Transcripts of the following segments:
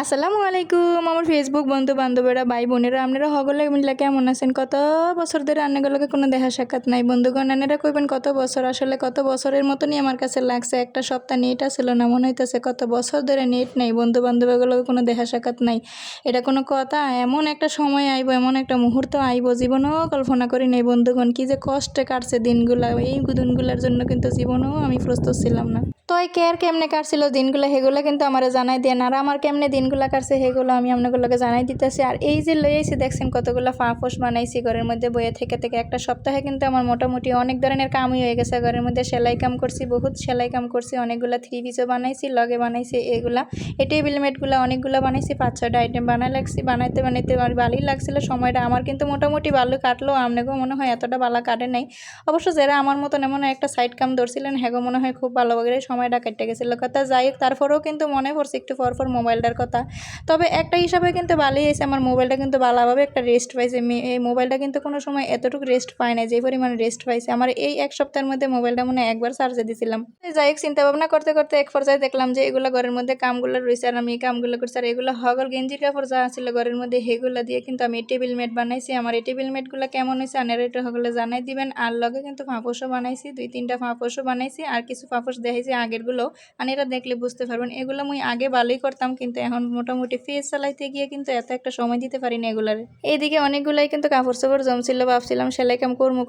আসসালামু আলাইকুম আমার ফেসবুক বন্ধু বান্ধবেরা ভাই বোনেরা আপনারা সকলে মিলে কেমন আছেন? কত বছর ধরে আন্নাগুলোকে কোনো দেখা সাক্ষাৎ নাই বন্ধুগণ। আনারা কইবেন কত বছর, আসলে কত বছরের মতনই আমার কাছে লাগছে। একটা সপ্তাহ নেট আসছিল না, মনে হইতেছে কত বছর ধরে নেট নাই, বন্ধু বান্ধবগুলোকে কোনো দেখা সাক্ষাৎ নাই। এটা কোনো কথা? এমন একটা সময় আইব, এমন একটা মুহূর্ত আইব, জীবনেও কল্পনা করি নাই বন্ধুগণ। কি যে কষ্টে কাটছে দিনগুলা, এই দিনগুলার জন্য কিন্তু জীবনেও আমি প্রস্তুত ছিলাম না। তো এই কে আর কেমনে কাটছিল দিনগুলো সেগুলো কিন্তু আমার জানাই দেন, আর আমার কেমনে দিনগুলো কাটছে সেগুলো আমি আপনাগুলোকে জানাই দিতেছি। আর এই যে লইয়েছি দেখছেন কতগুলো ফাঁপোস বানাইছি ঘরের মধ্যে বইয়ে থেকে থেকে, একটা সপ্তাহে কিন্তু আমার মোটামুটি অনেক ধরনের কামই হয়ে গেছে। ঘরের মধ্যে সেলাই কাম করছি, বহুত সেলাই কাম করছি, অনেকগুলো থ্রি পিসও বানাইছি, লগে বানাইছি এগুলা, এই টেবিল মেটগুলো অনেকগুলো বানাইছি, 5-6টা আইটেম বানাইতে আমার ভালোই লাগছিল সময়টা। আমার কিন্তু মোটামুটি ভালো কাটলো, আপনাকেও মনে হয় এতটা ভালো কাটে নাই। অবশ্য যারা আমার মতন এমন একটা সাইড কাম ধরছিলেন হ্যাগো মনে হয় খুব ভালোভাবে সময়টা কেটে গেছিলো কথা। যাই হোক, তারপরেও কিন্তু মনে পড়ছে একটু পরপর মোবাইলটার কথা। তবে একটা হিসাবে কিন্তু ভালোই হয়েছে, আমার মোবাইলটা কিন্তু ভালোভাবে একটা রেস্ট পাইছে। এই মোবাইলটা কিন্তু কোনো সময় এতটুকু রেস্ট পায় না যে পরিমাণে রেস্ট পাইছে। আমার এই এক সপ্তাহের মধ্যে মোবাইলটা মনে হয় একবার চার্জে দিছিলাম। যাই হোক, চিন্তা ভাবনা করতে করতে এক পর্যায়ে দেখলাম যে এগুলো ঘরের মধ্যে কামগুলো রয়েছে, আর আমি এই কামগুলো করছি। আর এগুলো হগল গেঞ্জির কাপড় যা ছিল ঘরের মধ্যে সেগুলো দিয়ে কিন্তু আমি টেবিল মেট বানাইছি। আমার এই টেবিল মেটগুলো কেমন হয়েছে আনারা একটু সকলে জানাই দিবেন। আর লগে কিন্তু ফাঁপোসও বানাইছি, 2-3টা ফাঁপোসও বানাইছি, আর কিছু ফাঁপোস দেখাইছি আগেরগুলো, আনারা দেখলে বুঝতে পারবেন। এগুলো মুই আগে ভালোই করতাম, কিন্তু এখন মোটামুটি ফেস চালাইতে গিয়ে কিন্তু এত একটা সময় দিতে পারি না এগুলার। এইদিকে অনেকগুলাই কিন্তু কাপড় চোপড় জমছিল, ভাবছিলাম সেলাই কাম করমু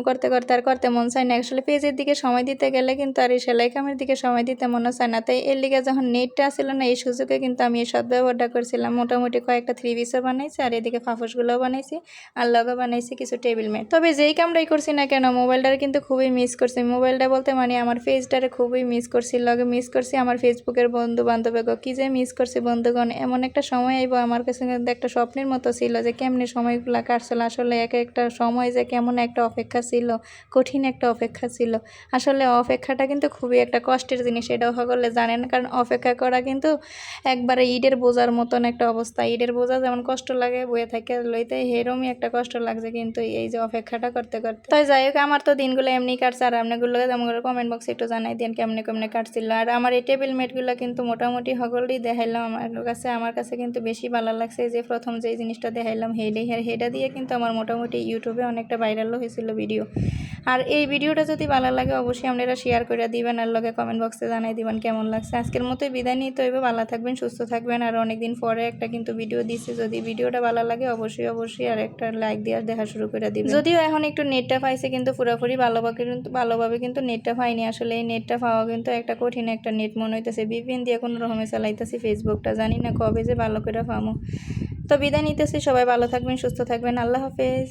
করতে করতে আর করতে মন চায় না। আসলে পেজের দিকে সময় দিতে গেলে কিন্তু আর এই সেলাই কামের দিকে সময় দিতে মনে চায় না। তাই এর লিগে যখন নেটটা আসছিল না, এই সুযোগে কিন্তু আমি এই সদ্ব্যবহারটা করছিলাম। মোটামুটি কয়েকটা থ্রি পিসও বানাইছি, আর এদিকে ফাঁপোসগুলোও বানাইছি, আর লগে বানাইছি কিছু টেবিল ম্যাট। তবে যেই কামটাই করছি না কেন, মোবাইলটারে কিন্তু খুবই মিস করছি। মোবাইলটা বলতে মানে আমার পেজটারে খুবই মিস করছি, লগে মিস করছি আমার ফেসবুকের বন্ধু বান্ধবকে। কি যে মিস করছি বন্ধুগণ। এমন একটা সময় আইব, আমার কাছে কিন্তু একটা স্বপ্নের মতো ছিল যে কেমনে সময়গুলো কাটছিল। আসলে এক একটা সময় যে কেমন একটা অপেক্ষা ছিল, কঠিন একটা অপেক্ষা ছিল। আসলে অপেক্ষাটা কিন্তু খুবই একটা কষ্টের জিনিস, এটাও সকলে জানেন। কারণ অপেক্ষা করা কিন্তু একবারে ইটের বোঝার মতন একটা অবস্থা। ইটের বোঝা যেমন কষ্ট লাগে বয়ে থাকে লইতে, এরমই একটা কষ্ট লাগছে কিন্তু এই যে অপেক্ষাটা করতে করতে। তাই যাই হোক, আমার তো দিনগুলো এমনি কাটছে, আর আপনাগুলো যেমন কমেন্ট বক্সে একটু জানাই দেন কেমনে কেমনে কাটছিল। আর আমার এই টেবিল মেটগুলো কিন্তু মোটামুটি সকলেই দেখাইলাম আমার কাছে কিন্তু বেশি ভালো লাগছে। যে প্রথম যেই জিনিসটা দেখাইলাম হেডা দিয়ে কিন্তু আমার মোটামুটি ইউটিউবে অনেকটা ভাইরালও হয়েছিল ভিডিও। আর এই ভিডিওটা যদি ভালো লাগে অবশ্যই আপনারা শেয়ার করে দিবেন, আর লগে কমেন্ট বক্সে জানাই দিবেন কেমন লাগছে। আজকের মতোই বিদায় নিতে হইবে, ভালো থাকবেন, সুস্থ থাকবেন। আর অনেকদিন পরে একটা কিন্তু ভিডিও দিচ্ছি, যদি ভিডিওটা ভালো লাগে অবশ্যই আর একটা লাইক দিয়ে দেখা শুরু করে দিবেন। যদিও এখন একটু নেটটা পাইছে, কিন্তু পুরোপুরি ভালোভাবে কিন্তু নেটটা পাইনি। আসলে এই নেটটা পাওয়া কিন্তু একটা কঠিন একটা নেট মনে হইতেছে। VPN দিয়ে কোনো রকমে চালাইতেছি ফেসবুকটা, জানি না কবে যে ভালো করে পামো। তো বিদায় নিতেছি, সবাই ভালো থাকবেন, সুস্থ থাকবেন, আল্লাহ হাফেজ।